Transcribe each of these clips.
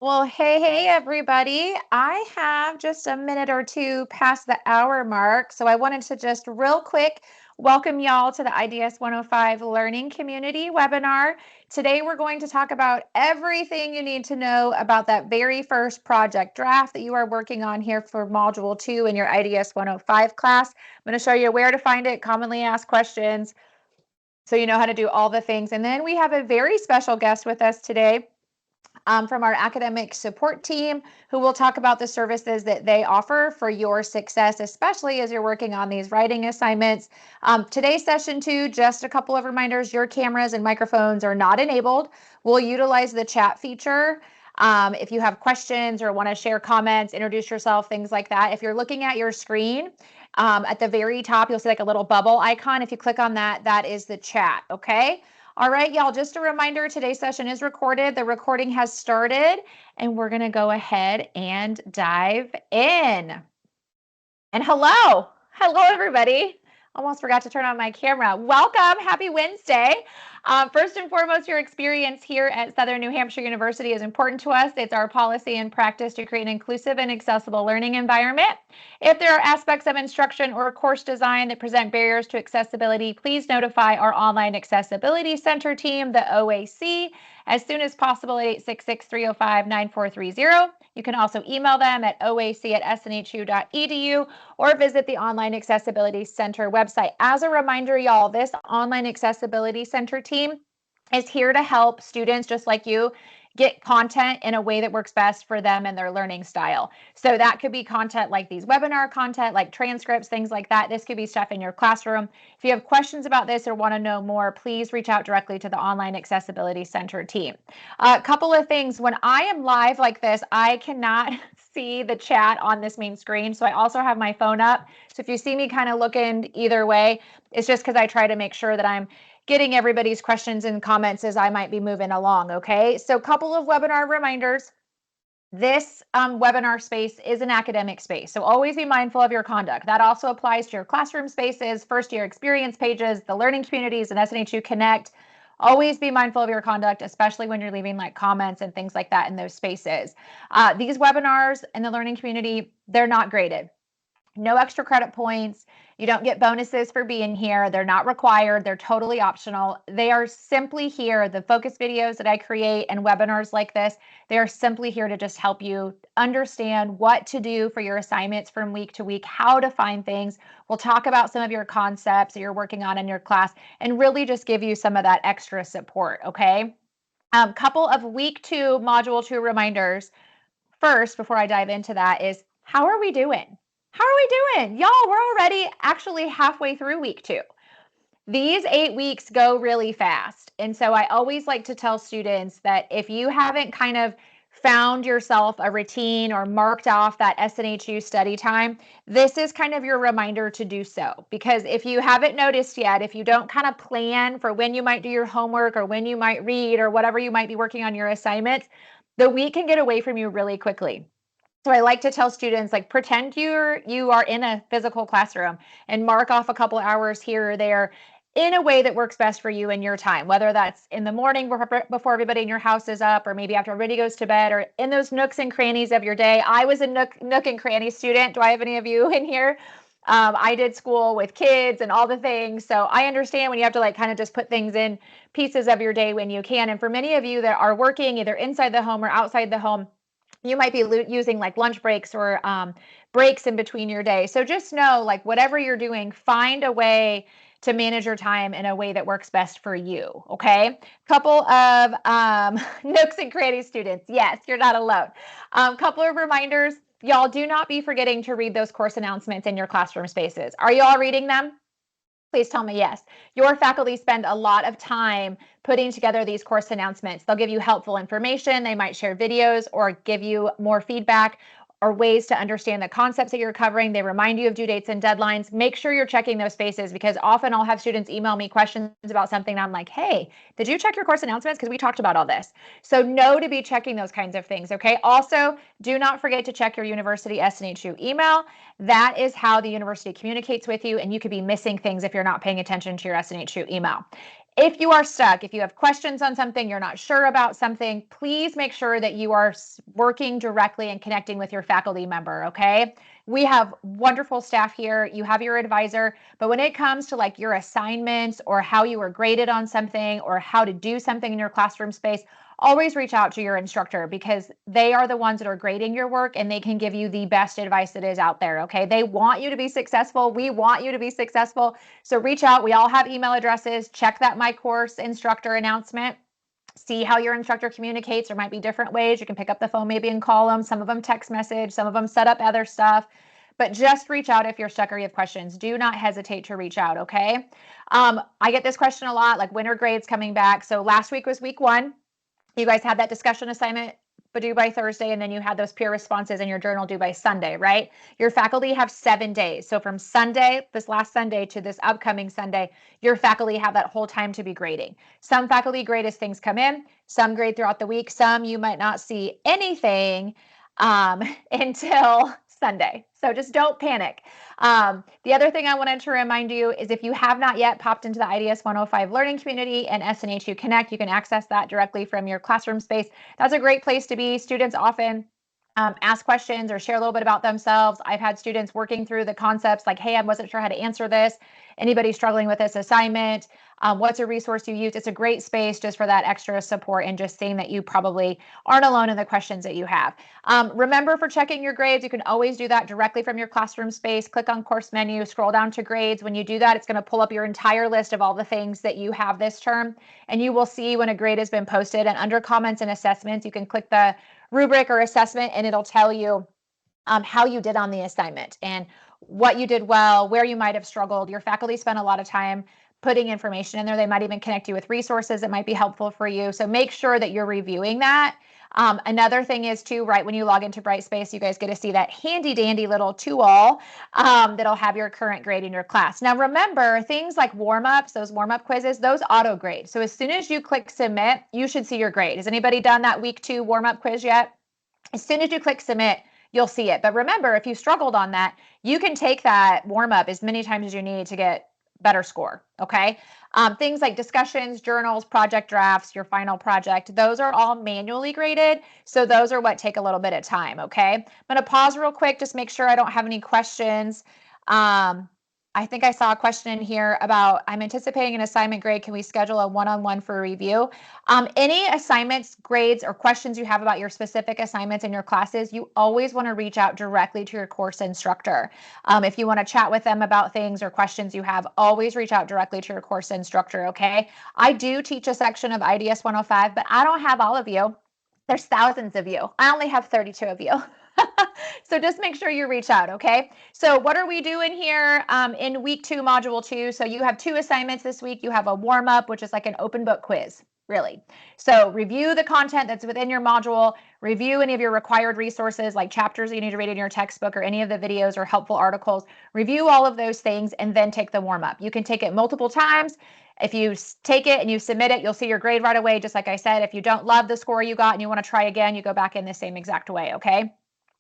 Well, hey, everybody. I have just a minute or two past the hour mark, so I wanted to just real quick welcome y'all to the IDS 105 Learning Community webinar. Today, we're going to talk about everything you need to know about that very first project draft that you are working on here for Module 2 in your IDS 105 class. I'm going to show you where to find it, commonly asked questions, so you know how to do all the things. And then we have a very special guest with us today. From our academic support team, who will talk about the services that they offer for your success, especially as you're working on these writing assignments. Today's session 2, just a couple of reminders, your cameras and microphones are not enabled. We'll utilize the chat feature. If you have questions or want to share comments, introduce yourself, things like that. If you're looking at your screen, at the very top, you'll see like a little bubble icon. If you click on that, that is the chat, okay? All right, y'all, just a reminder, today's session is recorded. The recording has started, and we're going to go ahead and dive in. And hello, everybody. Almost forgot to turn on my camera. Welcome, happy Wednesday. First and foremost, your experience here at Southern New Hampshire University is important to us. It's our policy and practice to create an inclusive and accessible learning environment. If there are aspects of instruction or course design that present barriers to accessibility, please notify our Online Accessibility Center team, the OAC, as soon as possible at 866-305-9430. You can also email them at oac@snhu.edu or visit the Online Accessibility Center website. As a reminder, y'all, this Online Accessibility Center team is here to help students just like you get content in a way that works best for them and their learning style. So that could be content like these webinar content, like transcripts, things like that. This could be stuff in your classroom. If you have questions about this or want to know more, please reach out directly to the Online Accessibility Center team. A couple of things. When I am live like this, I cannot see the chat on this main screen. So I also have my phone up. So if you see me kind of looking either way, it's just because I try to make sure that I'm getting everybody's questions and comments as I might be moving along, okay? So a couple of webinar reminders. This webinar space is an academic space, so always be mindful of your conduct. That also applies to your classroom spaces, first-year experience pages, the learning communities, and SNHU Connect. Always be mindful of your conduct, especially when you're leaving like comments and things like that in those spaces. These webinars in the learning community, they're not graded. No extra credit points. You don't get bonuses for being here. They're not required. They're totally optional. They are simply here. The focus videos that I create and webinars like this, they are simply here to just help you understand what to do for your assignments from week to week, how to find things. We'll talk about some of your concepts that you're working on in your class and really just give you some of that extra support, okay? Couple of week 2, module 2 reminders. First, before I dive into that, is how are we doing? How are we doing? Y'all, we're already actually halfway through week 2. These 8 weeks go really fast. And so I always like to tell students that if you haven't kind of found yourself a routine or marked off that SNHU study time, this is kind of your reminder to do so. Because if you haven't noticed yet, if you don't kind of plan for when you might do your homework or when you might read or whatever you might be working on your assignments, the week can get away from you really quickly. So I like to tell students, like, pretend you are in a physical classroom and mark off a couple hours here or there in a way that works best for you and your time, whether that's in the morning before everybody in your house is up, or maybe after everybody goes to bed, or in those nooks and crannies of your day. I was a nook and cranny student. Do I have any of you in here? I did school with kids and all the things. So I understand when you have to like kind of just put things in pieces of your day when you can. And for many of you that are working either inside the home or outside the home, you might be using like lunch breaks or breaks in between your day. So just know, like, whatever you're doing, find a way to manage your time in a way that works best for you, okay? Couple of nooks and crannies students. Yes, you're not alone. Couple of reminders. Y'all, do not be forgetting to read those course announcements in your classroom spaces. Are you all reading them? Please tell me yes. Your faculty spend a lot of time putting together these course announcements. They'll give you helpful information. They might share videos or give you more feedback or ways to understand the concepts that you're covering. They remind you of due dates and deadlines. Make sure you're checking those spaces, because often I'll have students email me questions about something and I'm like, hey, did you check your course announcements? Because we talked about all this. So know to be checking those kinds of things, okay? Also, do not forget to check your university SNHU email. That is how the university communicates with you, and you could be missing things if you're not paying attention to your SNHU email. If you are stuck, if you have questions on something, you're not sure about something, please make sure that you are working directly and connecting with your faculty member, okay? We have wonderful staff here. You have your advisor, but when it comes to like your assignments or how you were graded on something or how to do something in your classroom space, always reach out to your instructor because they are the ones that are grading your work and they can give you the best advice that is out there, okay? They want you to be successful. We want you to be successful. So reach out. We all have email addresses. Check that My Course instructor announcement. See how your instructor communicates. There might be different ways. You can pick up the phone maybe and call them. Some of them text message. Some of them set up other stuff. But just reach out if you're stuck or you have questions. Do not hesitate to reach out, okay? I get this question a lot, like when are grades coming back? So last week was week 1. You guys had that discussion assignment due by Thursday, and then you had those peer responses in your journal due by Sunday, right? Your faculty have 7 days. So from Sunday, this last Sunday, to this upcoming Sunday, your faculty have that whole time to be grading. Some faculty grade as things come in, some grade throughout the week, some you might not see anything until Sunday. So just don't panic. The other thing I wanted to remind you is if you have not yet popped into the IDS 105 Learning Community and SNHU Connect, you can access that directly from your classroom space. That's a great place to be. Students often ask questions or share a little bit about themselves. I've had students working through the concepts like, hey, I wasn't sure how to answer this. Anybody struggling with this assignment? What's a resource you use? It's a great space just for that extra support and just seeing that you probably aren't alone in the questions that you have. Remember, for checking your grades, you can always do that directly from your classroom space. Click on course menu, scroll down to grades. When you do that, it's going to pull up your entire list of all the things that you have this term, and you will see when a grade has been posted. And under comments and assessments, you can click the rubric or assessment, and it'll tell you how you did on the assignment and what you did well, where you might have struggled. Your faculty spent a lot of time putting information in there. They might even connect you with resources that might be helpful for you. So make sure that you're reviewing that. Another thing is too, right when you log into Brightspace, you guys get to see that handy dandy little tool that'll have your current grade in your class. Now remember, things like warm-ups, those warm-up quizzes, those auto grade. So as soon as you click submit, you should see your grade. Has anybody done that week 2 warm-up quiz yet? As soon as you click submit, you'll see it. But remember, if you struggled on that, you can take that warm-up as many times as you need to get better score, okay? Things like discussions, journals, project drafts, your final project, those are all manually graded. So those are what take a little bit of time, okay? I'm gonna pause real quick, just make sure I don't have any questions. I think I saw a question in here about, I'm anticipating an assignment grade. Can we schedule a one-on-one for review? Any assignments, grades, or questions you have about your specific assignments in your classes, you always want to reach out directly to your course instructor. If you want to chat with them about things or questions you have, always reach out directly to your course instructor, okay? I do teach a section of IDS 105, but I don't have all of you. There's thousands of you. I only have 32 of you. So just make sure you reach out, okay? So what are we doing here in week 2, module 2? So you have 2 assignments this week. You have a warm-up, which is like an open book quiz, really. So review the content that's within your module, review any of your required resources like chapters that you need to read in your textbook or any of the videos or helpful articles, review all of those things and then take the warm-up. You can take it multiple times. If you take it and you submit it, you'll see your grade right away. Just like I said, if you don't love the score you got and you want to try again, you go back in the same exact way, okay?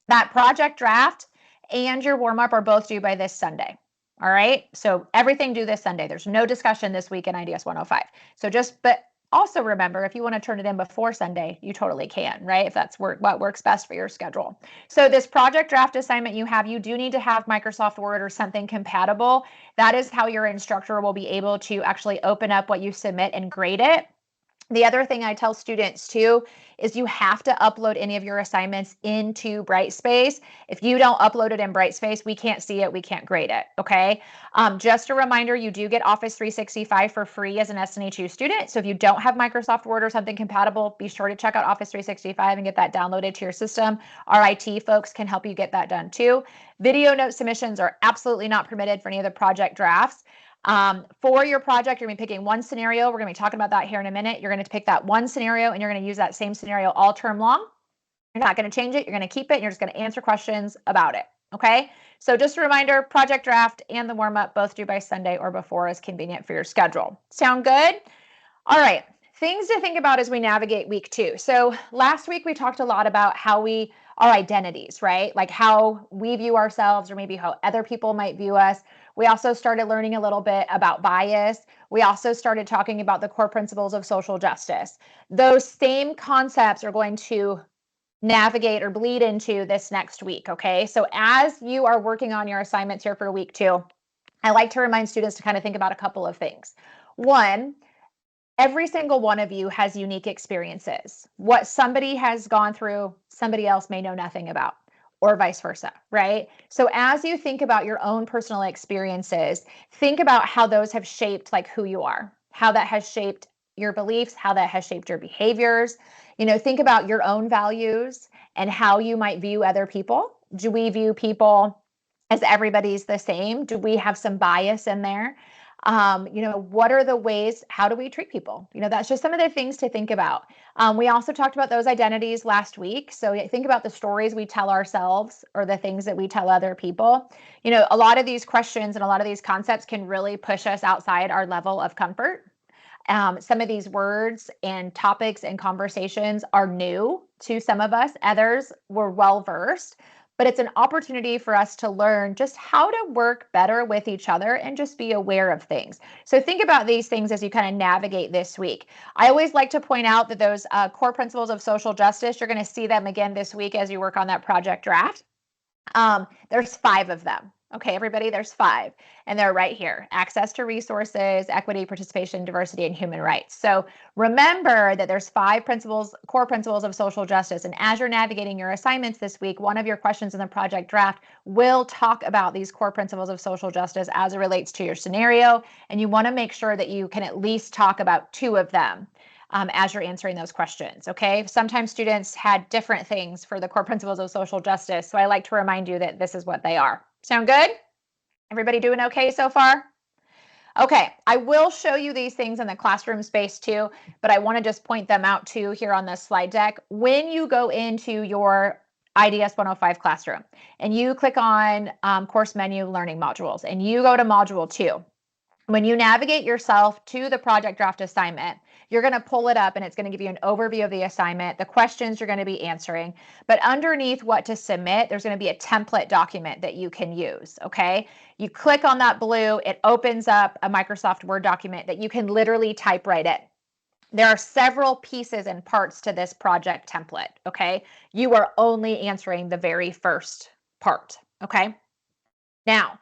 That project draft and your warm-up are both due by this Sunday. All right. So everything due this Sunday. There's no discussion this week in IDS 105. So but also remember, if you want to turn it in before Sunday, you totally can, right? If that's what works best for your schedule. So this project draft assignment you do need to have Microsoft Word or something compatible. That is how your instructor will be able to actually open up what you submit and grade it. The other thing I tell students too is you have to upload any of your assignments into Brightspace. If you don't upload it in Brightspace, we can't see it, we can't grade it, okay? Just a reminder, you do get Office 365 for free as an SNHU student. So if you don't have Microsoft Word or something compatible, be sure to check out Office 365 and get that downloaded to your system. Our IT folks can help you get that done too. Video note submissions are absolutely not permitted for any of the project drafts. For your project, you're going to be picking one scenario. We're going to be talking about that here in a minute. You're going to pick that one scenario and you're going to use that same scenario all term long. You're not going to change it. You're going to keep it. And you're just going to answer questions about it. Okay. So just a reminder, project draft and the warm up both due by Sunday or before as convenient for your schedule. Sound good? All right. Things to think about as we navigate week 2. So last week we talked a lot about how our identities, right? Like how we view ourselves or maybe how other people might view us. We also started learning a little bit about bias. We also started talking about the core principles of social justice. Those same concepts are going to navigate or bleed into this next week, okay? So as you are working on your assignments here for week 2, I like to remind students to kind of think about a couple of things. One, every single one of you has unique experiences. What somebody has gone through, somebody else may know nothing about, or vice versa, right? So as you think about your own personal experiences, think about how those have shaped like who you are, how that has shaped your beliefs, how that has shaped your behaviors. Think about your own values and how you might view other people. Do we view people as everybody's the same? Do we have some bias in there? What are the ways, how do we treat people? That's just some of the things to think about. We also talked about those identities last week. So think about the stories we tell ourselves or the things that we tell other people. A lot of these questions and a lot of these concepts can really push us outside our level of comfort. Some of these words and topics and conversations are new to some of us. Others were well versed. But it's an opportunity for us to learn just how to work better with each other and just be aware of things. So think about these things as you kind of navigate this week. I always like to point out that those core principles of social justice, you're going to see them again this week as you work on that project draft. There's 5 of them. Okay, everybody, there's 5, and they're right here: access to resources, equity, participation, diversity, and human rights. So remember that there's 5 principles, core principles of social justice. And as you're navigating your assignments this week, one of your questions in the project draft will talk about these core principles of social justice as it relates to your scenario. And you want to make sure that you can at least talk about 2 of them. As you're answering those questions, okay? Sometimes students had different things for the core principles of social justice, so I like to remind you that this is what they are. Sound good? Everybody doing okay so far? Okay, I will show you these things in the classroom space too, but I want to just point them out too here on this slide deck. When you go into your IDS 105 classroom and you click on course menu learning modules and you go to module 2, when you navigate yourself to the project draft assignment, you're going to pull it up and it's going to give you an overview of the assignment, the questions you're going to be answering. But underneath what to submit, there's going to be a template document that you can use, okay? You click on that blue, it opens up a Microsoft Word document that you can literally type right in. There are several pieces and parts to this project template, okay? You are only answering the very first part, okay? Now,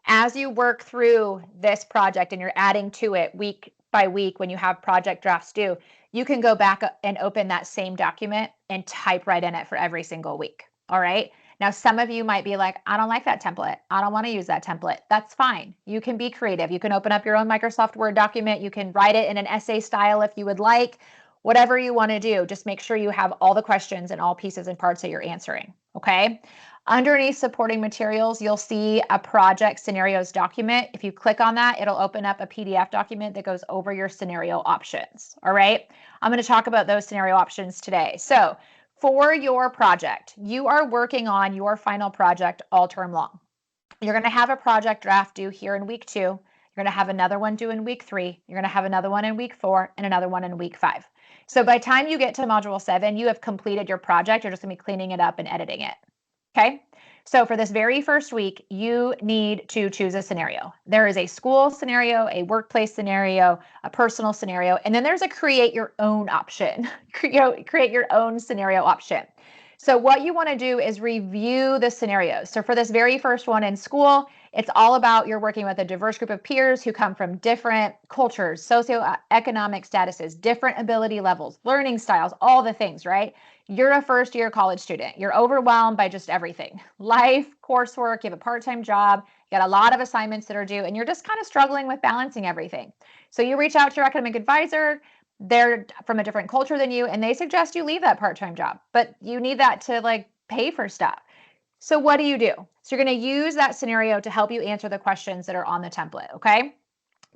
as you work through this project and you're adding to it week by week when you have project drafts due, you can go back and open that same document and type right in it for every single week. All right. Now, some of you might be like, I don't like that template. I don't want to use that template. That's fine. You can be creative. You can open up your own Microsoft Word document. You can write it in an essay style if you would like. Whatever you want to do, just make sure you have all the questions and all pieces and parts that you're answering. Okay. Underneath supporting materials, you'll see a project scenarios document. If you click on that, it'll open up a PDF document that goes over your scenario options. All right. I'm going to talk about those scenario options today. So for your project, you are working on your final project all term long. You're going to have a project draft due here in week 2. You're going to have another one due in week 3. You're going to have another one in week 4 and another one in week 5. So by the time you get to module 7, you have completed your project. You're just going to be cleaning it up and editing it. Okay, so for this very first week, you need to choose a scenario. There is a school scenario, a workplace scenario, a personal scenario, and then there's a create your own option, create your own scenario option. So what you want to do is review the scenarios. So for this very first one in school, it's all about you're working with a diverse group of peers who come from different cultures, socioeconomic statuses, different ability levels, learning styles, all the things, right? You're a first-year college student. You're overwhelmed by just everything. Life, coursework, you have a part-time job, you got a lot of assignments that are due, and you're just kind of struggling with balancing everything. So you reach out to your academic advisor. They're from a different culture than you, and they suggest you leave that part-time job, but you need that to pay for stuff. So what do? So you're going to use that scenario to help you answer the questions that are on the template, okay?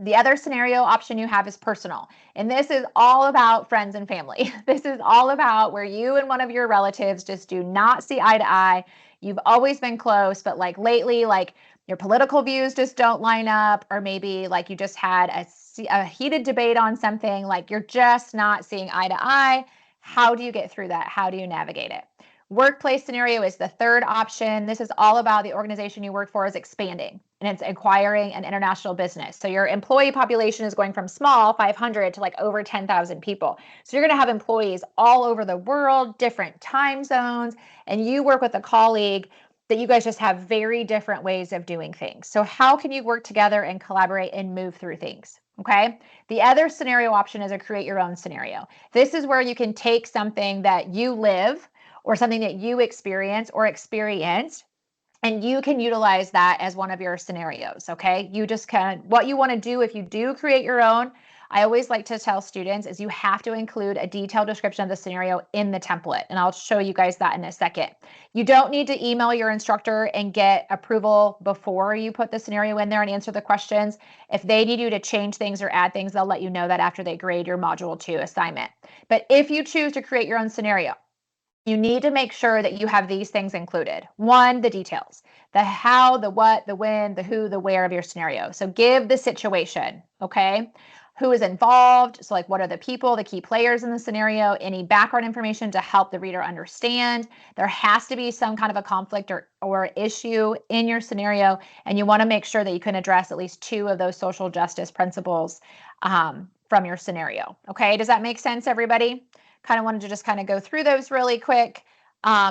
The other scenario option you have is personal. And this is all about friends and family. This is all about where you and one of your relatives just do not see eye to eye. You've always been close, but lately, your political views just don't line up, or maybe you just had a heated debate on something, you're just not seeing eye to eye. How do you get through that? How do you navigate it? Workplace scenario is the third option. This is all about the organization you work for is expanding. and it's acquiring an international business. So your employee population is going from small, 500, to like over 10,000 people. So you're going to have employees all over the world, different time zones, and you work with a colleague that you guys just have very different ways of doing things. So how can you work together and collaborate and move through things? Okay. The other scenario option is a create your own scenario. This is where you can take something that you live or something that you experience or experienced, and you can utilize that as one of your scenarios. Okay. You just what you want to do if you do create your own, I always like to tell students, is you have to include a detailed description of the scenario in the template. And I'll show you guys that in a second. You don't need to email your instructor and get approval before you put the scenario in there and answer the questions. If they need you to change things or add things, they'll let you know that after they grade your Module 2 assignment. But if you choose to create your own scenario, you need to make sure that you have these things included. One, the details, the how, the what, the when, the who, the where of your scenario. So give the situation, okay? Who is involved? So like, what are the people, the key players in the scenario, any background information to help the reader understand. There has to be some kind of a conflict or issue in your scenario, and you want to make sure that you can address at least 2 of those social justice principles from your scenario. Okay, does that make sense, everybody? Kind of wanted to just kind of go through those really quick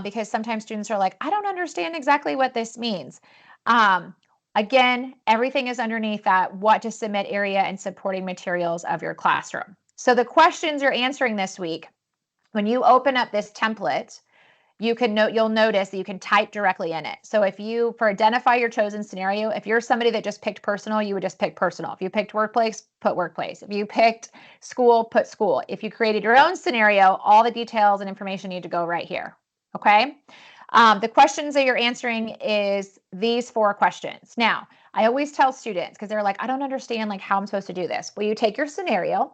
because sometimes students are like, I don't understand exactly what this means. Again, everything is underneath that what to submit area and supporting materials of your classroom. So the questions you're answering this week, when you open up this template, you'll notice that you can type directly in it. So if you, for identify your chosen scenario, if you're somebody that just picked personal, you would just pick personal. If you picked workplace, put workplace. If you picked school, put school. If you created your own scenario, all the details and information need to go right here. Okay. The questions that you're answering is these 4 questions. Now, I always tell students, because they're like, I don't understand like how I'm supposed to do this. Well, you take your scenario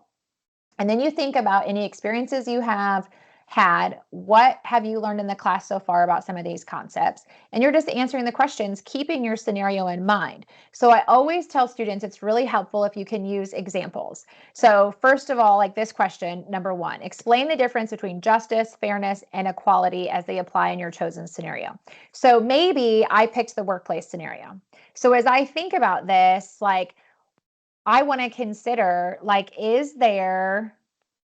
and then you think about any experiences you have had, what have you learned in the class so far about some of these concepts? And you're just answering the questions, keeping your scenario in mind. So I always tell students it's really helpful if you can use examples. So first of all, like this question, number 1, explain the difference between justice, fairness, and equality as they apply in your chosen scenario. So maybe I picked the workplace scenario. So as I think about this, like, I want to consider, like, is there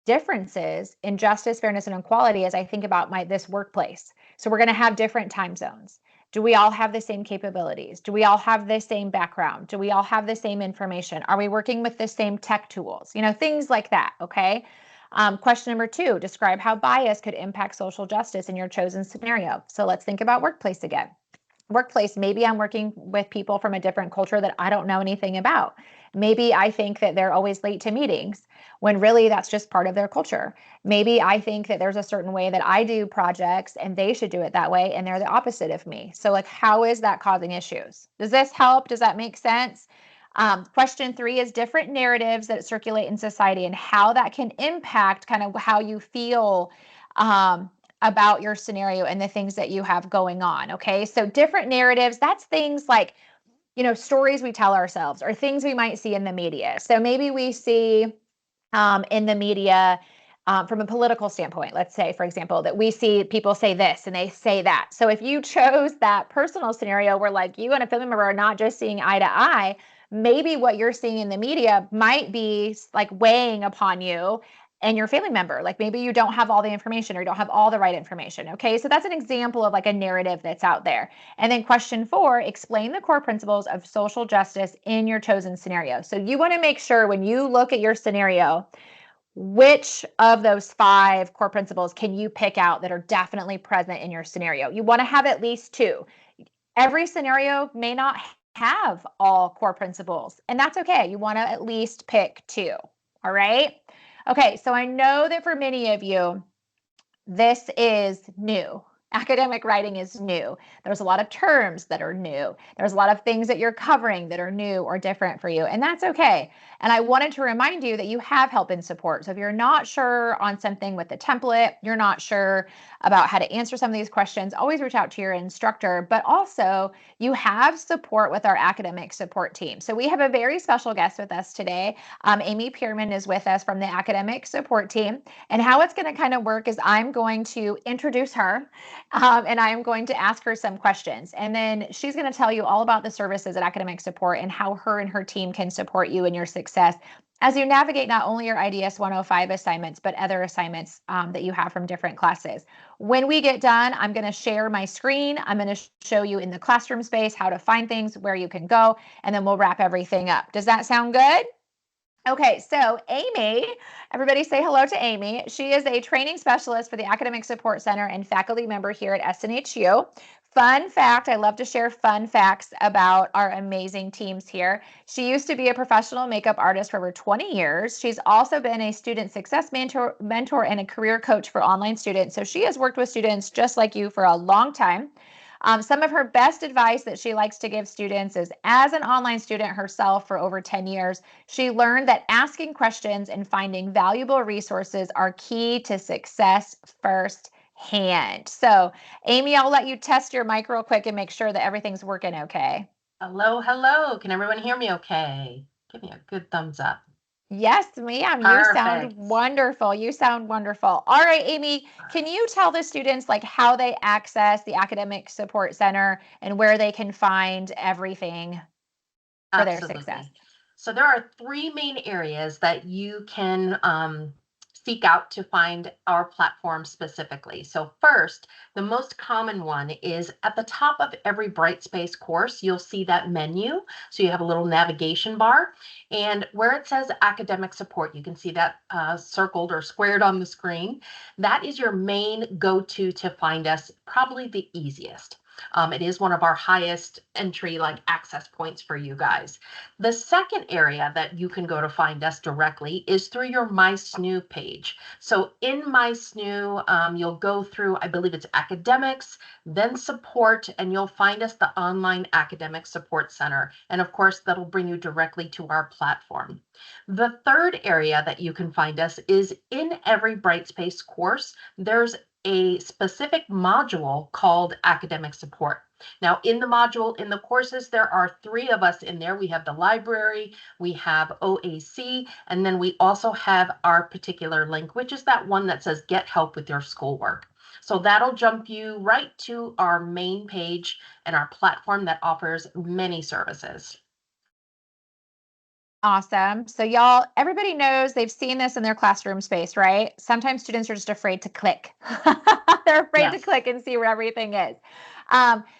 differences in justice, fairness, and equality as I think about this workplace? So we're going to have different time zones. Do we all have the same capabilities? Do we all have the same background? Do we all have the same information? Are we working with the same tech tools? You know, things like that, okay? Question number 2, describe how bias could impact social justice in your chosen scenario. So let's think about workplace again. Workplace, maybe I'm working with people from a different culture that I don't know anything about. Maybe I think that they're always late to meetings when really that's just part of their culture. Maybe I think that there's a certain way that I do projects and they should do it that way and they're the opposite of me. So like, how is that causing issues? Does this help? Does that make sense? Question 3 is different narratives that circulate in society and how that can impact kind of how you feel about your scenario and the things that you have going on. Okay, so different narratives, that's things like, you know, stories we tell ourselves or things we might see in the media. So maybe we see in the media from a political standpoint, let's say, for example, that we see people say this and they say that. So if you chose that personal scenario where like you and a family member are not just seeing eye to eye, maybe what you're seeing in the media might be like weighing upon you and your family member. Like maybe you don't have all the information or you don't have all the right information. Okay, so that's an example of like a narrative that's out there. And then question 4, explain the core principles of social justice in your chosen scenario. So you want to make sure when you look at your scenario, which of those 5 core principles can you pick out that are definitely present in your scenario? You want to have at least 2. Every scenario may not have all core principles, and that's okay. You want to at least pick 2. All right. Okay, so I know that for many of you, this is new. Academic writing is new. There's a lot of terms that are new. There's a lot of things that you're covering that are new or different for you, and that's okay. And I wanted to remind you that you have help and support. So if you're not sure on something with the template, you're not sure about how to answer some of these questions, always reach out to your instructor, but also you have support with our academic support team. So we have a very special guest with us today. Amy Pierman is with us from the academic support team. And how it's going to kind of work is I'm going to introduce her And I am going to ask her some questions. And then she's going to tell you all about the services at Academic Support and how her and her team can support you in your success as you navigate not only your IDS 105 assignments, but other assignments that you have from different classes. When we get done, I'm going to share my screen. I'm going to show you in the classroom space how to find things, where you can go, and then we'll wrap everything up. Does that sound good? Okay, so Amy, everybody say hello to Amy. She is a training specialist for the Academic Support Center and faculty member here at SNHU. Fun fact, I love to share fun facts about our amazing teams here. She used to be a professional makeup artist for over 20 years. She's also been a student success mentor and a career coach for online students. So she has worked with students just like you for a long time. Some of her best advice that she likes to give students is, as an online student herself for over 10 years, she learned that asking questions and finding valuable resources are key to success firsthand. So, Amy, I'll let you test your mic real quick and make sure that everything's working okay. Hello, hello. Can everyone hear me okay? Give me a good thumbs up. Yes, ma'am. You sound wonderful. You sound wonderful. All right, Amy, can you tell the students like how they access the Academic Support Center and where they can find everything for their success? So there are three main areas that you can seek out to find our platform specifically. So first, the most common one is at the top of every Brightspace course, you'll see that menu. So you have a little navigation bar, and where it says academic support, you can see that circled or squared on the screen. That is your main go-to to find us, probably the easiest. It is one of our highest entry access points for you guys. The second area that you can go to find us directly is through your My SNU page. So in My SNU, you'll go through, I believe it's academics, then support, and you'll find us the online academic support center. And of course, that'll bring you directly to our platform. The third area that you can find us is in every Brightspace course, there's a specific module called academic support. Now, in the module, in the courses, there are three of us in there. We have the library, we have OAC, and then we also have our particular link, which is that one that says get help with your schoolwork. So that'll jump you right to our main page and our platform that offers many services. Awesome. So y'all, everybody knows they've seen this in their classroom space, right? Sometimes students are just afraid to click. They're afraid to click and see where everything is.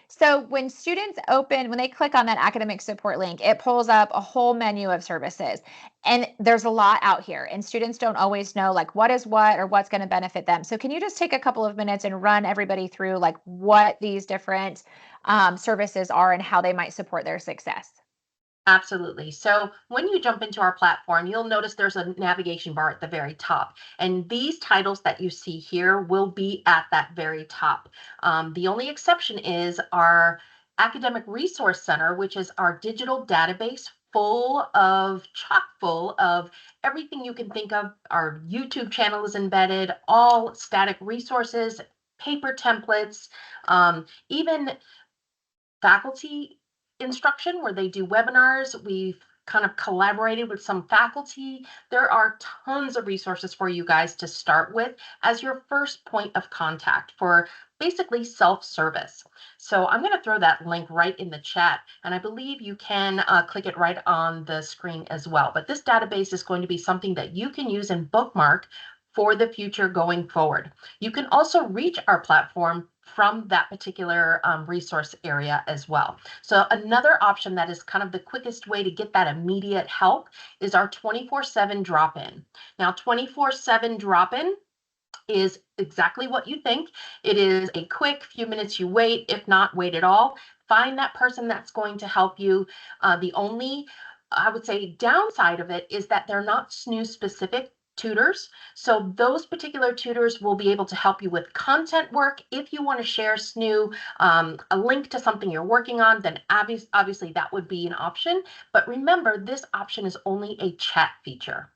So when students when they click on that academic support link, it pulls up a whole menu of services. And there's a lot out here, and students don't always know like what is what or what's going to benefit them. So can you just take a couple of minutes and run everybody through like what these different services are and how they might support their success? Absolutely. So when you jump into our platform, you'll notice there's a navigation bar at the very top. And these titles that you see here will be at that very top. The only exception is our Academic Resource Center, which is our digital database chock full of everything you can think of. Our YouTube channel is embedded, all static resources, paper templates, even faculty instruction where they do webinars. We've kind of collaborated with some faculty. There are tons of resources for you guys to start with as your first point of contact for basically self-service. So I'm going to throw that link right in the chat, and I believe you can click it right on the screen as well. But this database is going to be something that you can use and bookmark for the future going forward. You can also reach our platform from that particular resource area as well. So another option that is kind of the quickest way to get that immediate help is our 24/7 drop-in. Now, 24/7 drop-in is exactly what you think. It is a quick few minutes you wait, if not wait at all. Find that person that's going to help you. The only, I would say, downside of it is that they're not SNU specific tutors. So those particular tutors will be able to help you with content work. If you want to share SNU, a link to something you're working on, then obviously that would be an option. But remember, this option is only a chat feature.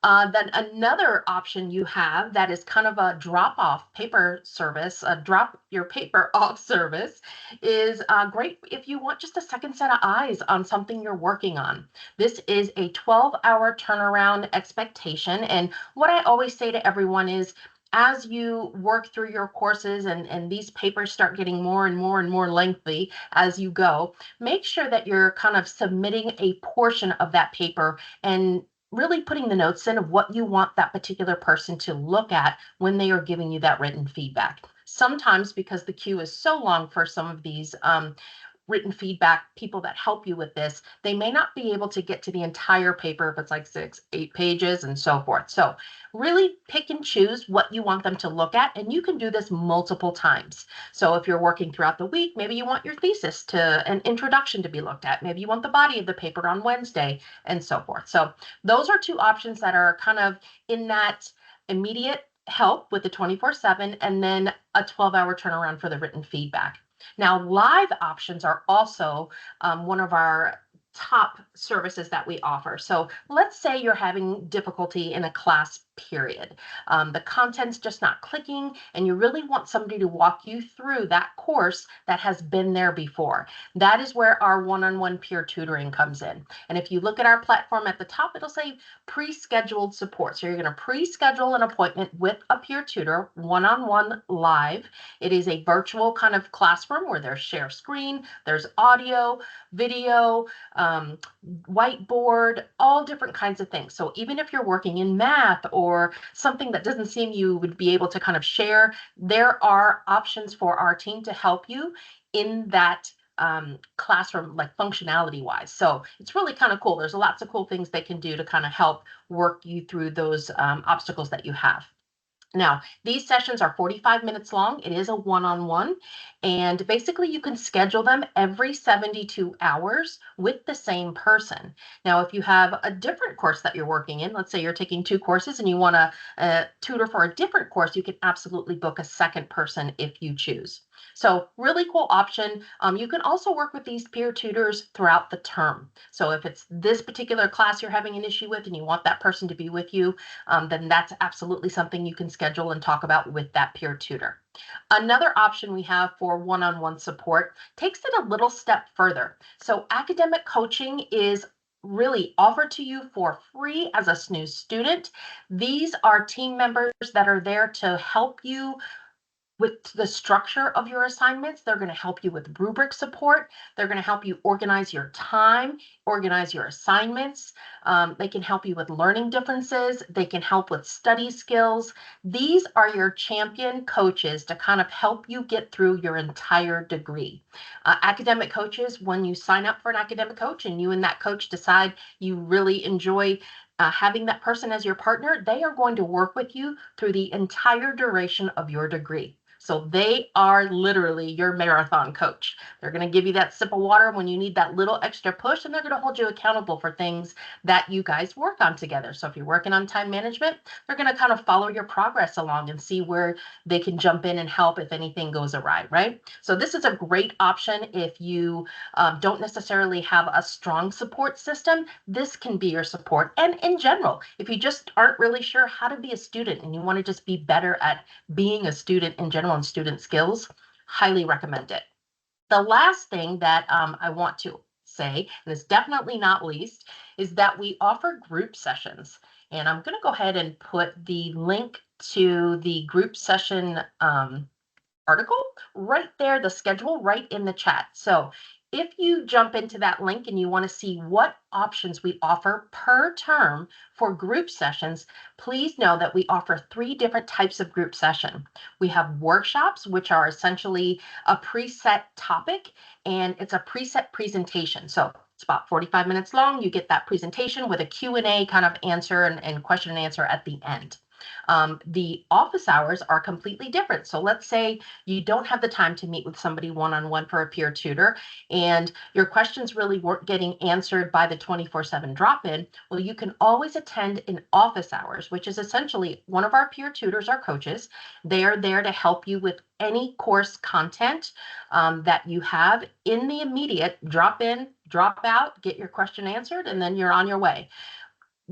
Then another option you have that is kind of a drop-off paper service, a drop your paper off service, is great if you want just a second set of eyes on something you're working on. This is a 12-hour turnaround expectation. And what I always say to everyone is, as you work through your courses and these papers start getting more and more and more lengthy as you go, make sure that you're kind of submitting a portion of that paper and really putting the notes in of what you want that particular person to look at when they are giving you that written feedback. Sometimes, because the queue is so long for some of these written feedback people that help you with this, they may not be able to get to the entire paper if it's like 6, 8 pages and so forth. So really pick and choose what you want them to look at, and you can do this multiple times. So if you're working throughout the week, maybe you want your thesis to an introduction to be looked at. Maybe you want the body of the paper on Wednesday and so forth. So those are two options that are kind of in that immediate help with the 24/7 and then a 12-hour turnaround for the written feedback. Now, live options are also one of our top services that we offer. So let's say you're having difficulty in a class period. The content's just not clicking, and you really want somebody to walk you through that course that has been there before. That is where our one-on-one peer tutoring comes in. And if you look at our platform at the top, it'll say pre-scheduled support. So you're going to pre-schedule an appointment with a peer tutor, one-on-one live. It is a virtual kind of classroom where there's share screen, there's audio, video, whiteboard, all different kinds of things. So even if you're working in math or something that doesn't seem you would be able to kind of share, there are options for our team to help you in that classroom, like functionality wise. So it's really kind of cool. There's lots of cool things they can do to kind of help work you through those obstacles that you have. Now, these sessions are 45 minutes long. It is a one-on-one, and basically you can schedule them every 72 hours with the same person. Now, if you have a different course that you're working in, let's say you're taking 2 courses and you want to tutor for a different course, you can absolutely book a second person if you choose. So really cool option. You can also work with these peer tutors throughout the term. So if it's this particular class you're having an issue with and you want that person to be with you, then that's absolutely something you can schedule and talk about with that peer tutor. Another option we have for one-on-one support takes it a little step further. So academic coaching is really offered to you for free as a new student. These are team members that are there to help you with the structure of your assignments. They're going to help you with rubric support. They're going to help you organize your time, organize your assignments. They can help you with learning differences. They can help with study skills. These are your champion coaches to kind of help you get through your entire degree. Academic coaches, when you sign up for an academic coach and you and that coach decide you really enjoy having that person as your partner, they are going to work with you through the entire duration of your degree. So they are literally your marathon coach. They're going to give you that sip of water when you need that little extra push, and they're going to hold you accountable for things that you guys work on together. So if you're working on time management, they're going to kind of follow your progress along and see where they can jump in and help if anything goes awry, right? So this is a great option if you don't necessarily have a strong support system. This can be your support. And in general, if you just aren't really sure how to be a student and you want to just be better at being a student in general and student skills, highly recommend it. The last thing that I want to say, and it's definitely not least, is that we offer group sessions. And I'm going to go ahead and put the link to the group session article right there, the schedule right in the chat. So if you jump into that link and you want to see what options we offer per term for group sessions, please know that we offer 3 different types of group session. We have workshops, which are essentially a preset topic, and it's a preset presentation. So it's about 45 minutes long. You get that presentation with a Q&A kind of answer and question and answer at the end. The office hours are completely different. So let's say you don't have the time to meet with somebody one-on-one for a peer tutor, and your questions really weren't getting answered by the 24/7 drop-in. Well, you can always attend in office hours, which is essentially one of our peer tutors, our coaches. They are there to help you with any course content that you have in the immediate. Drop in, drop out, get your question answered, and then you're on your way.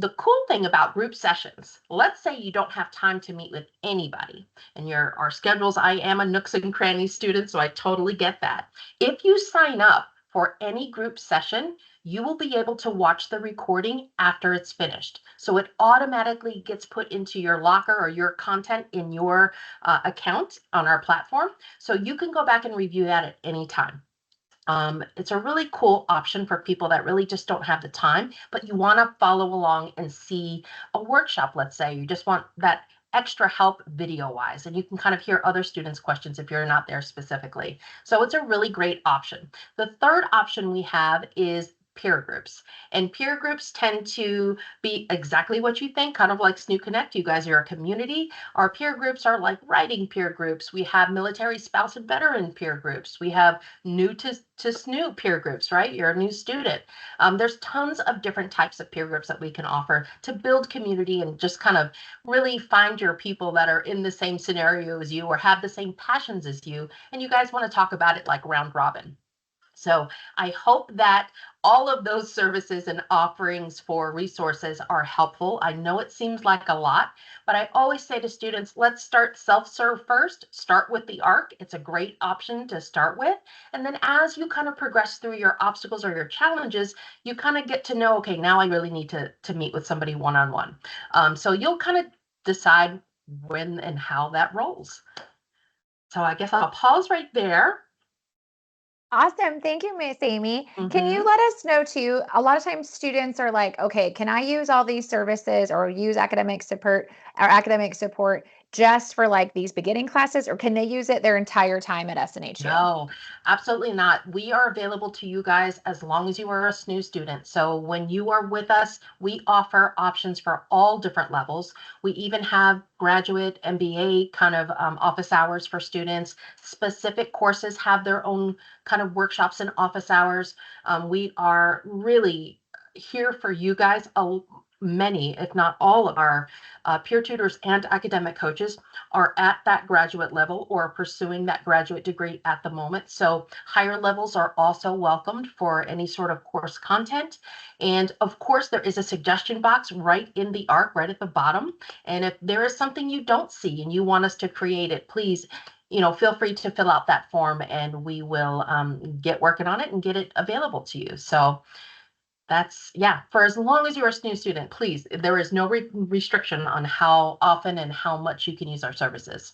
The cool thing about group sessions, let's say you don't have time to meet with anybody and our schedules, I am a nooks and crannies student, so I totally get that. If you sign up for any group session, you will be able to watch the recording after it's finished. So it automatically gets put into your locker or your content in your account on our platform. So you can go back and review that at any time. It's a really cool option for people that really just don't have the time, but you want to follow along and see a workshop, let's say. You just want that extra help video wise, and you can kind of hear other students' questions if you're not there specifically. So it's a really great option. The third option we have is peer groups. And peer groups tend to be exactly what you think, kind of like SNU Connect. You guys are a community. Our peer groups are like writing peer groups. We have military spouse and veteran peer groups. We have new to SNU peer groups, right? You're a new student. There's tons of different types of peer groups that we can offer to build community and just kind of really find your people that are in the same scenario as you or have the same passions as you, and you guys want to talk about it like round robin. So I hope that all of those services and offerings for resources are helpful. I know it seems like a lot, but I always say to students, let's start self-serve first. Start with the ARC. It's a great option to start with. And then as you kind of progress through your obstacles or your challenges, you kind of get to know, okay, now I really need to meet with somebody one-on-one. So you'll kind of decide when and how that rolls. So I guess I'll pause right there. Awesome. Thank you, Miss Amy. Can you Mm-hmm. let us know too? A lot of times students are like, okay, can I use all these services or use academic support just for like these beginning classes, or can they use it their entire time at SNHU? No, absolutely not. We are available to you guys as long as you are a SNU student. So when you are with us, we offer options for all different levels. We even have graduate MBA kind of office hours for students. Specific courses have their own kind of workshops and office hours. We are really here for you guys. Many, if not all, of our peer tutors and academic coaches are at that graduate level or pursuing that graduate degree at the moment. So higher levels are also welcomed for any sort of course content. And of course, there is a suggestion box right in the ARC, right at the bottom. And if there is something you don't see and you want us to create it, please, feel free to fill out that form and we will get working on it and get it available to you. So that's, yeah, for as long as you're a SNU student, please, there is no restriction on how often and how much you can use our services.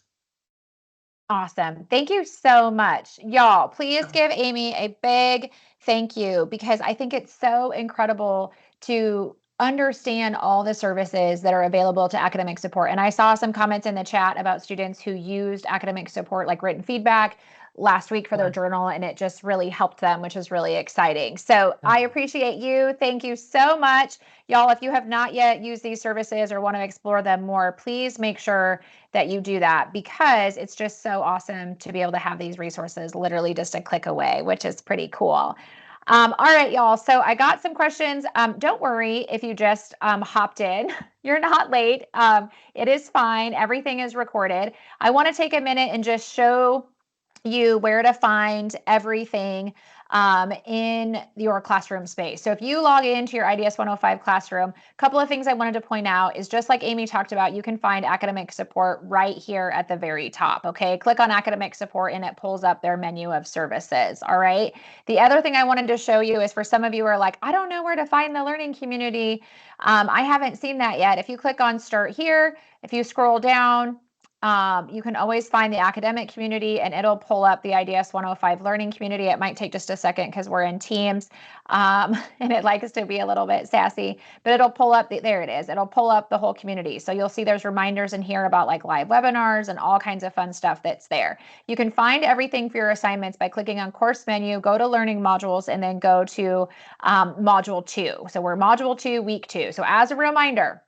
Awesome. Thank you so much. Y'all, please give Amy a big thank you because I think it's so incredible to understand all the services that are available to academic support. And I saw some comments in the chat about students who used academic support, like written feedback last week for their journal, and it just really helped them, which is really exciting. So I appreciate you. Thank you so much. Y'all, if you have not yet used these services or want to explore them more, please make sure that you do that because it's just so awesome to be able to have these resources literally just a click away, which is pretty cool. All right, y'all. So I got some questions. Don't worry if you just hopped in. You're not late. It is fine. Everything is recorded. I want to take a minute and just show you where to find everything in your classroom space. So if you log into your IDS 105 classroom, a couple of things I wanted to point out is just like Amy talked about, you can find academic support right here at the very top. Okay, click on academic support and it pulls up their menu of services. All right. The other thing I wanted to show you is for some of you who are like, I don't know where to find the learning community. I haven't seen that yet. If you click on start here, if you scroll down, you can always find the academic community and it'll pull up the IDS 105 learning community. It might take just a second because we're in Teams and it likes to be a little bit sassy, but it'll pull up, there it is. It'll pull up the whole community. So you'll see there's reminders in here about like live webinars and all kinds of fun stuff that's there. You can find everything for your assignments by clicking on course menu, go to learning modules, and then go to module 2. So we're module 2, week 2. So as a reminder,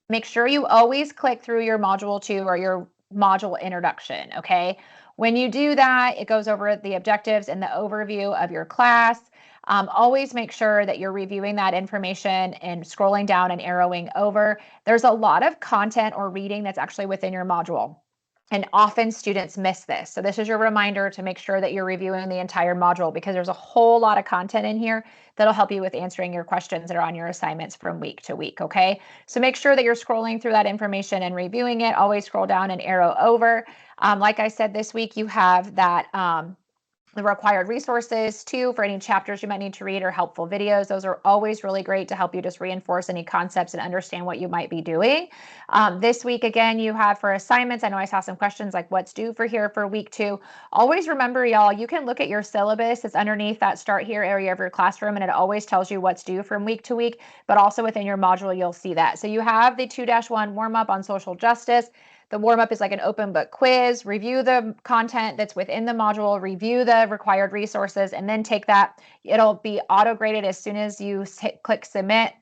make sure you always click through your module 2 or your module introduction, okay? When you do that, it goes over the objectives and the overview of your class. Always make sure that you're reviewing that information and scrolling down and arrowing over. There's a lot of content or reading that's actually within your module. And often students miss this. So this is your reminder to make sure that you're reviewing the entire module because there's a whole lot of content in here that'll help you with answering your questions that are on your assignments from week to week, okay? So make sure that you're scrolling through that information and reviewing it. Always scroll down and arrow over. Like I said, this week you have that the required resources too for any chapters you might need to read or helpful videos. Those are always really great to help you just reinforce any concepts and understand what you might be doing. This week, again, you have for assignments, I know I saw some questions like what's due for here for week 2. Always remember, y'all, you can look at your syllabus. It's underneath that start here area of your classroom, and it always tells you what's due from week to week, but also within your module, you'll see that. So you have the 2-1 warm-up on social justice. The warm-up is like an open book quiz. Review the content that's within the module, review the required resources, and then take that. It'll be auto-graded as soon as you click submit.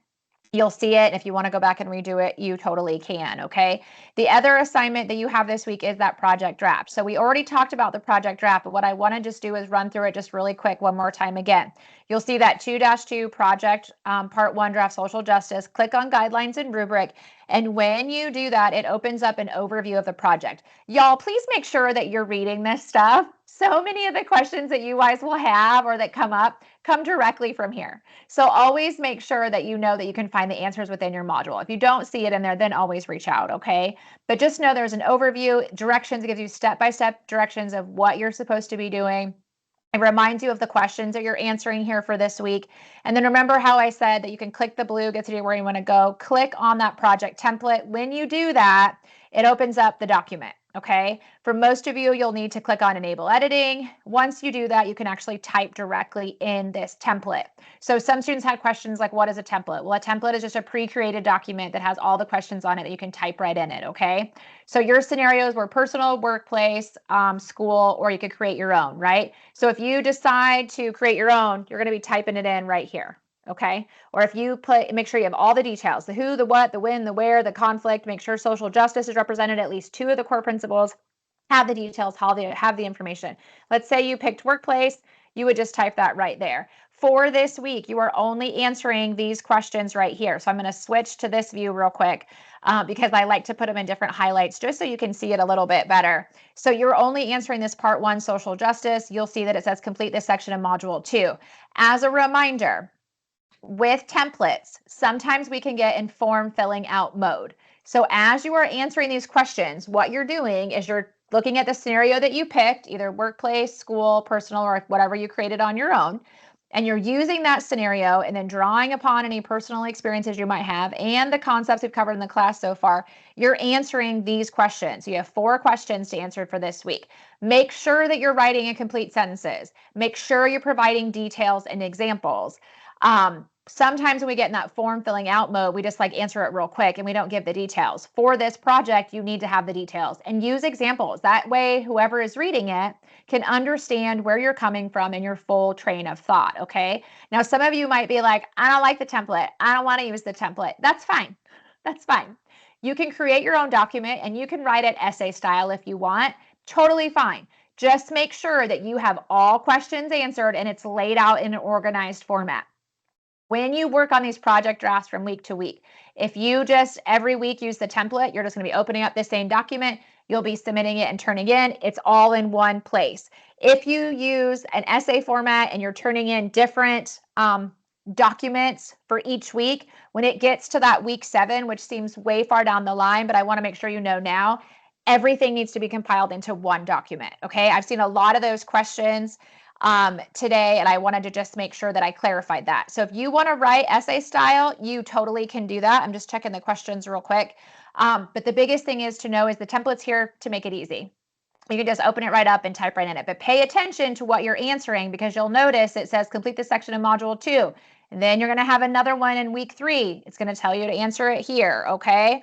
You'll see it. If you want to go back and redo it, you totally can, okay? The other assignment that you have this week is that project draft. So we already talked about the project draft, but what I want to just do is run through it just really quick one more time again. You'll see that 2-2 project part 1 draft social justice. Click on guidelines and rubric. And when you do that, it opens up an overview of the project. Y'all, please make sure that you're reading this stuff. So many of the questions that you guys will have or that come up come directly from here. So always make sure that you know that you can find the answers within your module. If you don't see it in there, then always reach out, okay? But just know there's an overview, directions, it gives you step-by-step directions of what you're supposed to be doing. It reminds you of the questions that you're answering here for this week. And then remember how I said that you can click the blue, gets you to where you want to go. Click on that project template. When you do that, it opens up the document. Okay. For most of you, you'll need to click on enable editing. Once you do that, you can actually type directly in this template. So some students had questions like, what is a template? Well, a template is just a pre-created document that has all the questions on it that you can type right in it. Okay. So your scenarios were personal, workplace, school, or you could create your own, right? So if you decide to create your own, you're going to be typing it in right here. Okay. Or if you make sure you have all the details, the who, the what, the when, the where, the conflict, make sure social justice is represented, at least 2 of the core principles, have the details, have the information. Let's say you picked workplace, you would just type that right there. For this week, you are only answering these questions right here. So I'm going to switch to this view real quick because I like to put them in different highlights just so you can see it a little bit better. So you're only answering this part 1, social justice. You'll see that it says complete this section in module 2. As a reminder, with templates, sometimes we can get in form filling out mode. So as you are answering these questions, what you're doing is you're looking at the scenario that you picked, either workplace, school, personal, or whatever you created on your own, and you're using that scenario and then drawing upon any personal experiences you might have and the concepts we've covered in the class so far, you're answering these questions. You have 4 questions to answer for this week. Make sure that you're writing in complete sentences. Make sure you're providing details and examples. Sometimes when we get in that form filling out mode, we just like answer it real quick and we don't give the details. For this project, you need to have the details and use examples. That way, whoever is reading it can understand where you're coming from in your full train of thought, okay? Now, some of you might be like, I don't like the template. I don't want to use the template. That's fine. That's fine. You can create your own document and you can write it essay style if you want. Totally fine. Just make sure that you have all questions answered and it's laid out in an organized format. When you work on these project drafts from week to week, if you just every week use the template, you're just going to be opening up the same document, you'll be submitting it and turning in. It's all in one place. If you use an essay format and you're turning in different documents for each week, when it gets to that week 7, which seems way far down the line, but I want to make sure you know now, everything needs to be compiled into one document. Okay. I've seen a lot of those questions today, and I wanted to just make sure that I clarified that. So if you want to write essay style, you totally can do that. I'm just checking the questions real quick. But the biggest thing is to know is the template's here to make it easy. You can just open it right up and type right in it, but pay attention to what you're answering because you'll notice it says complete this section in module 2. And then you're going to have another one in week 3. It's going to tell you to answer it here. Okay.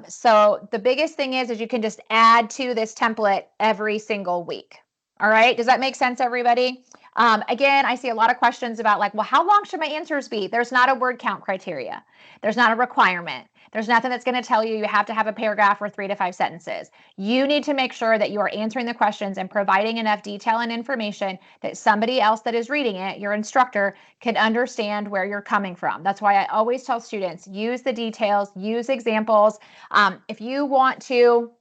So the biggest thing is you can just add to this template every single week. All right. Does that make sense, everybody? Again, I see a lot of questions about like, well, how long should my answers be? There's not a word count criteria. There's not a requirement. There's nothing that's going to tell you you have to have a paragraph or 3 to 5 sentences. You need to make sure that you are answering the questions and providing enough detail and information that somebody else that is reading it, your instructor, can understand where you're coming from. That's why I always tell students, use the details, use examples. If you want to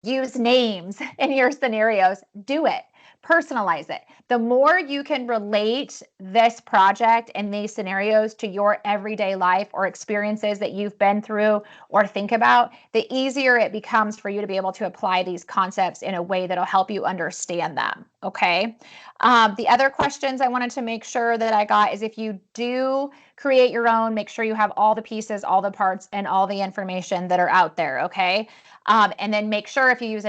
use names in your scenarios, do it. Personalize it. The more you can relate this project and these scenarios to your everyday life or experiences that you've been through or think about, the easier it becomes for you to be able to apply these concepts in a way that'll help you understand them. Okay. The other questions I wanted to make sure that I got is if you do create your own, make sure you have all the pieces, all the parts, and all the information that are out there. Okay. And then make sure if you use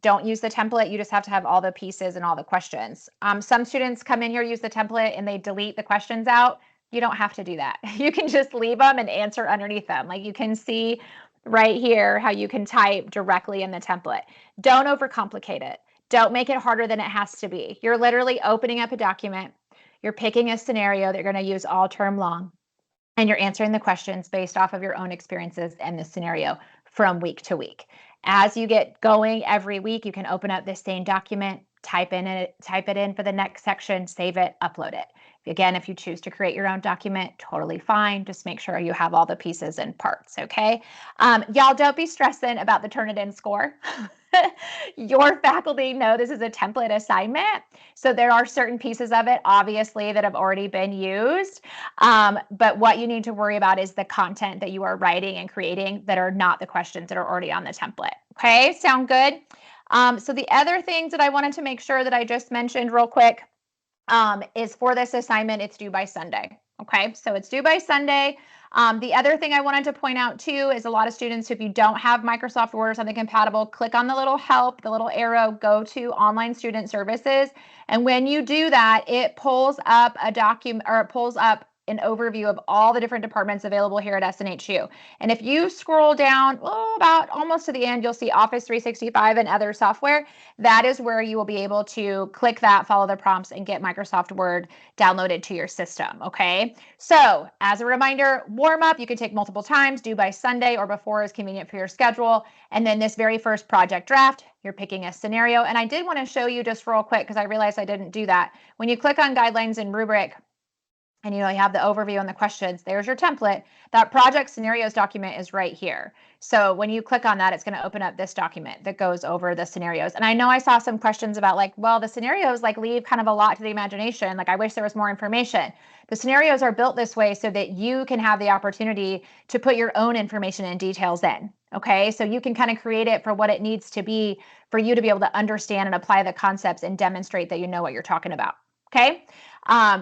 don't use the template, you just have to have all the pieces and all the questions. Some students come in here, use the template, and they delete the questions out. You don't have to do that. You can just leave them and answer underneath them. Like you can see right here how you can type directly in the template. Don't overcomplicate it. Don't make it harder than it has to be. You're literally opening up a document. You're picking a scenario that you're going to use all term long, and you're answering the questions based off of your own experiences and the scenario from week to week. As you get going every week, you can open up this same document, type it in for the next section, save it, upload it. Again, if you choose to create your own document, totally fine. Just make sure you have all the pieces and parts, okay? Y'all don't be stressing about the Turnitin score. Your faculty know this is a template assignment, so there are certain pieces of it, obviously, that have already been used. But what you need to worry about is the content that you are writing and creating that are not the questions that are already on the template. Okay, sound good? So the other things that I wanted to make sure that I just mentioned real quick is for this assignment, it's due by Sunday. Okay, so it's due by Sunday. The other thing I wanted to point out too is a lot of students, if you don't have Microsoft Word or something compatible, click on the little help, the little arrow, go to online student services. And when you do that, it pulls up a document, or it pulls up an overview of all the different departments available here at SNHU. And if you scroll down about almost to the end, you'll see Office 365 and other software. That is where you will be able to click that, follow the prompts, and get Microsoft Word downloaded to your system. Okay. So as a reminder, warm up, you can take multiple times, due by Sunday or before is convenient for your schedule. And then this very first project draft, you're picking a scenario. And I did want to show you just real quick, because I realized I didn't do that. When you click on guidelines and rubric, and you have the overview and the questions, there's your template. That project scenarios document is right here. So when you click on that, it's going to open up this document that goes over the scenarios. And I know I saw some questions about like, well, the scenarios like leave kind of a lot to the imagination. Like I wish there was more information. The scenarios are built this way so that you can have the opportunity to put your own information and details in. Okay, so you can kind of create it for what it needs to be for you to be able to understand and apply the concepts and demonstrate that you know what you're talking about. Okay.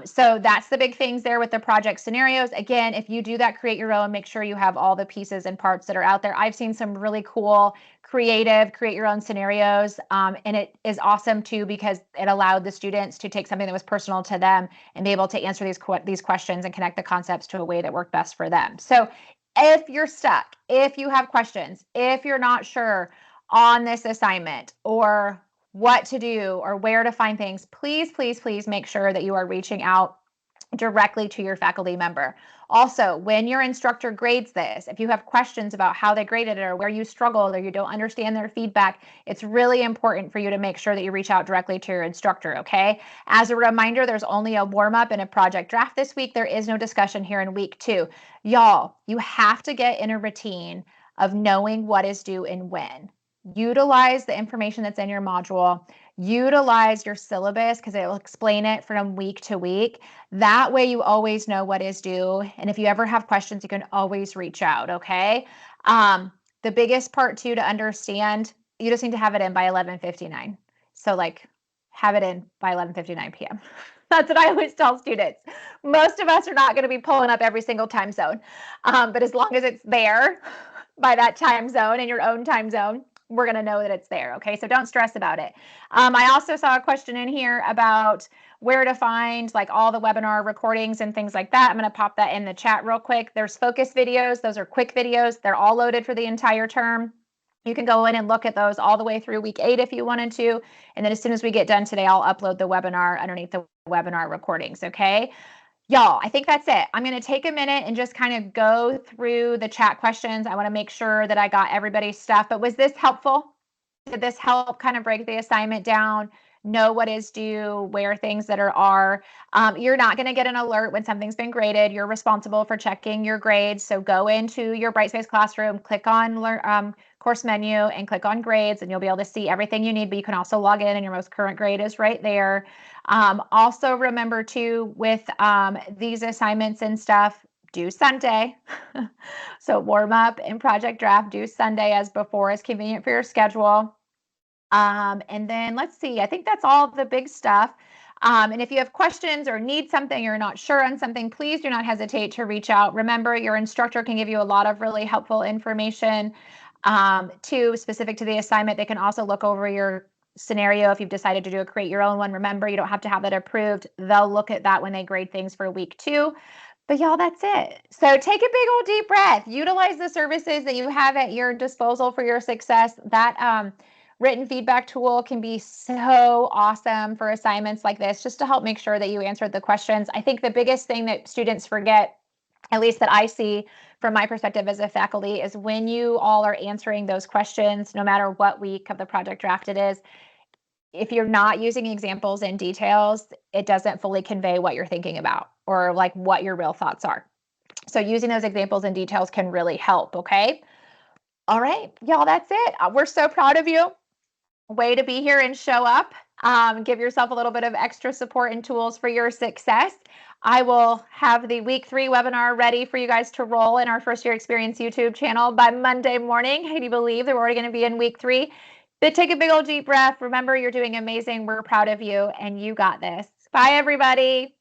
So that's the big things there with the project scenarios. Again, if you do that, create your own, make sure you have all the pieces and parts that are out there. I've seen some really cool, creative, create your own scenarios. And it is awesome too, because it allowed the students to take something that was personal to them and be able to answer these questions and connect the concepts to a way that worked best for them. So if you're stuck, if you have questions, if you're not sure on this assignment or what to do or where to find things, please, please, please make sure that you are reaching out directly to your faculty member. Also, when your instructor grades this, if you have questions about how they graded it or where you struggled or you don't understand their feedback, it's really important for you to make sure that you reach out directly to your instructor, okay? As a reminder, there's only a warm-up and a project draft this week. There is no discussion here in week 2. Y'all, you have to get in a routine of knowing what is due and when. Utilize the information that's in your module, utilize your syllabus because it will explain it from week to week. That way you always know what is due. And if you ever have questions, you can always reach out, okay? The biggest part too to understand, you just need to have it in by 11:59. So like have it in by 11:59 p.m. That's what I always tell students. Most of us are not going to be pulling up every single time zone. But as long as it's there by that time zone in your own time zone, we're going to know that it's there. Okay. So don't stress about it. I also saw a question in here about where to find like all the webinar recordings and things like that. I'm going to pop that in the chat real quick. There's focus videos. Those are quick videos. They're all loaded for the entire term. You can go in and look at those all the way through week 8 if you wanted to. And then as soon as we get done today, I'll upload the webinar underneath the webinar recordings. Okay. Y'all, I think that's it. I'm going to take a minute and just kind of go through the chat questions. I want to make sure that I got everybody's stuff. But was this helpful? Did this help kind of break the assignment down? know what is due, where things that are. You're not going to get an alert when something's been graded. You're responsible for checking your grades. So go into your Brightspace Classroom, click on course menu and click on grades, and you'll be able to see everything you need, but you can also log in and your most current grade is right there. Also remember too, with these assignments and stuff, due Sunday. So warm up and project draft due Sunday as before is convenient for your schedule. And then let's see, I think that's all the big stuff. And if you have questions or need something, you're not sure on something, please do not hesitate to reach out. Remember, your instructor can give you a lot of really helpful information specific to the assignment. They can also look over your scenario if you've decided to create your own one. Remember, you don't have to have that approved. They'll look at that when they grade things for week 2. But y'all, that's it. So take a big old deep breath. Utilize the services that you have at your disposal for your success. That written feedback tool can be so awesome for assignments like this, just to help make sure that you answered the questions. I think the biggest thing that students forget, at least that I see from my perspective as a faculty, is when you all are answering those questions, no matter what week of the project draft it is, if you're not using examples and details, it doesn't fully convey what you're thinking about or like what your real thoughts are. So using those examples and details can really help, okay? All right, y'all, that's it. We're so proud of you. Way to be here and show up. Give yourself a little bit of extra support and tools for your success. I will have the week 3 webinar ready for you guys to roll in our First Year Experience YouTube channel by Monday morning. Can you believe that we're already going to be in week 3? But take a big old deep breath. Remember, you're doing amazing. We're proud of you and you got this. Bye, everybody.